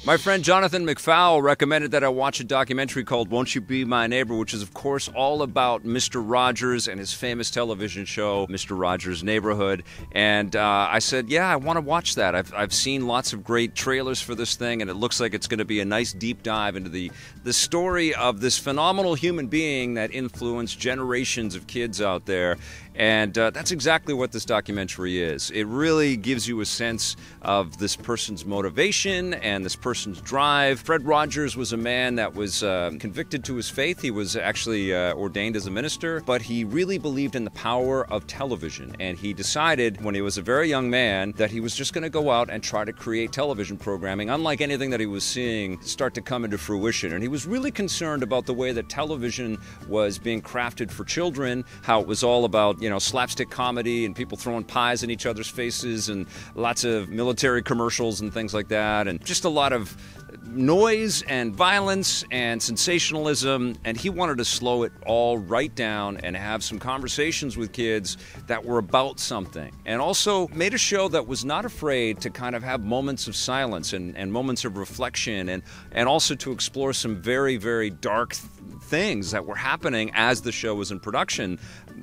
My friend Jonathan McFowle recommended that I watch a documentary called Won't You Be My Neighbor, which is, of course, all about Mr. Rogers and his famous television show, Mr. Rogers' Neighborhood. And I said, yeah, I want to watch that. I've seen lots of great trailers for this thing, and it looks like it's going to be a nice deep dive into the story of this phenomenal human being that influenced generations of kids out there. And that's exactly what this documentary is. It really gives you a sense of this person's motivation and this person's drive. Fred Rogers was a man that was convicted to his faith. He was actually ordained as a minister, but he really believed in the power of television. And he decided when he was a very young man that he was just going to go out and try to create television programming, unlike anything that he was seeing start to come into fruition. And he was really concerned about the way that television was being crafted for children, how it was all about, slapstick comedy and people throwing pies in each other's faces and lots of military commercials and things like that, and just a lot of noise and violence and sensationalism. And he wanted to slow it all right down and have some conversations with kids that were about something, and also made a show that was not afraid to kind of have moments of silence and moments of reflection, and also to explore some very, very dark things that were happening as the show was in production.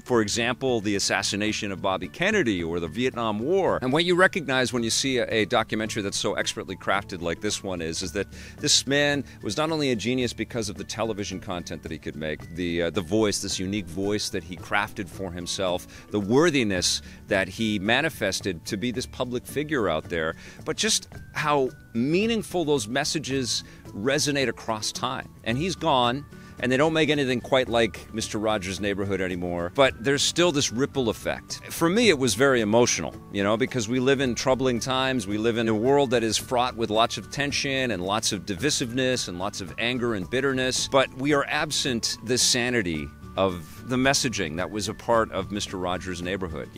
For example, the assassination of Bobby Kennedy or the Vietnam War. And what you recognize when you see a documentary that's so expertly crafted like this one is that this man was not only a genius because of the television content that he could make, the voice, this unique voice that he crafted for himself, the worthiness that he manifested to be this public figure out there, but just how meaningful those messages resonate across time. And he's gone, and they don't make anything quite like Mr. Rogers' Neighborhood anymore, but there's still this ripple effect. For me, it was very emotional, because we live in troubling times. We live in a world that is fraught with lots of tension and lots of divisiveness and lots of anger and bitterness, but we are absent the sanity of the messaging that was a part of Mr. Rogers' Neighborhood,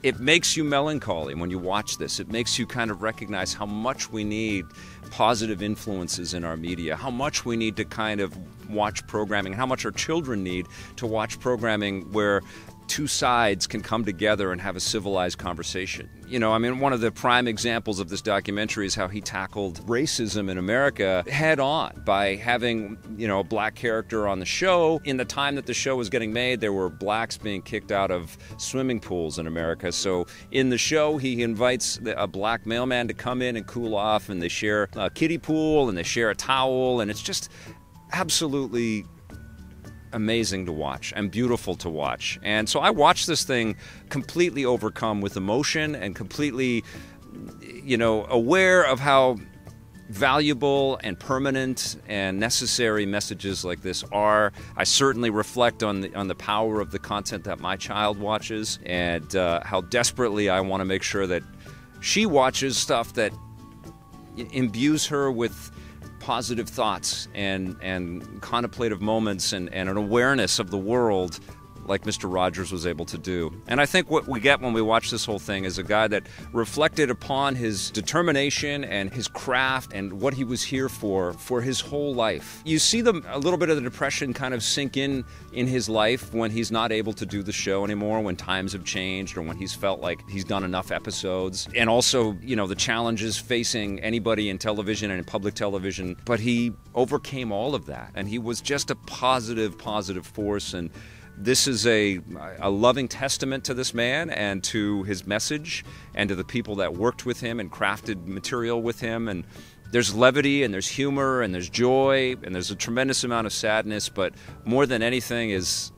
It makes you melancholy when you watch this. It makes you kind of recognize how much we need positive influences in our media, how much we need to kind of watch programming, how much our children need to watch programming where two sides can come together and have a civilized conversation. One of the prime examples of this documentary is how he tackled racism in America head on by having, a black character on the show. In the time that the show was getting made, there were blacks being kicked out of swimming pools in America. So in the show, he invites a black mailman to come in and cool off, and they share a kiddie pool and they share a towel, and it's just absolutely amazing to watch and beautiful to watch. And so I watched this thing completely overcome with emotion and completely, aware of how valuable and permanent and necessary messages like this are. I certainly reflect on the power of the content that my child watches, and how desperately I want to make sure that she watches stuff that imbues her with positive thoughts and contemplative moments and an awareness of the world like Mr. Rogers was able to do. And I think what we get when we watch this whole thing is a guy that reflected upon his determination and his craft and what he was here for his whole life. You see a little bit of the depression kind of sink in his life when he's not able to do the show anymore, when times have changed, or when he's felt like he's done enough episodes. And also, the challenges facing anybody in television and in public television. But he overcame all of that, and he was just a positive force. And this is a loving testament to this man and to his message and to the people that worked with him and crafted material with him. And there's levity and there's humor and there's joy and there's a tremendous amount of sadness, but more than anything it's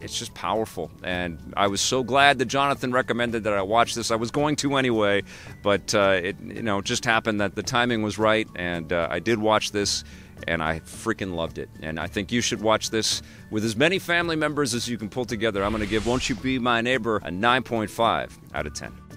just powerful. And I was so glad that Jonathan recommended that I watch this. I was going to anyway, but it just happened that the timing was right, and I did watch this. And I freaking loved it. And I think you should watch this with as many family members as you can pull together. I'm going to give Won't You Be My Neighbor a 9.5 out of 10.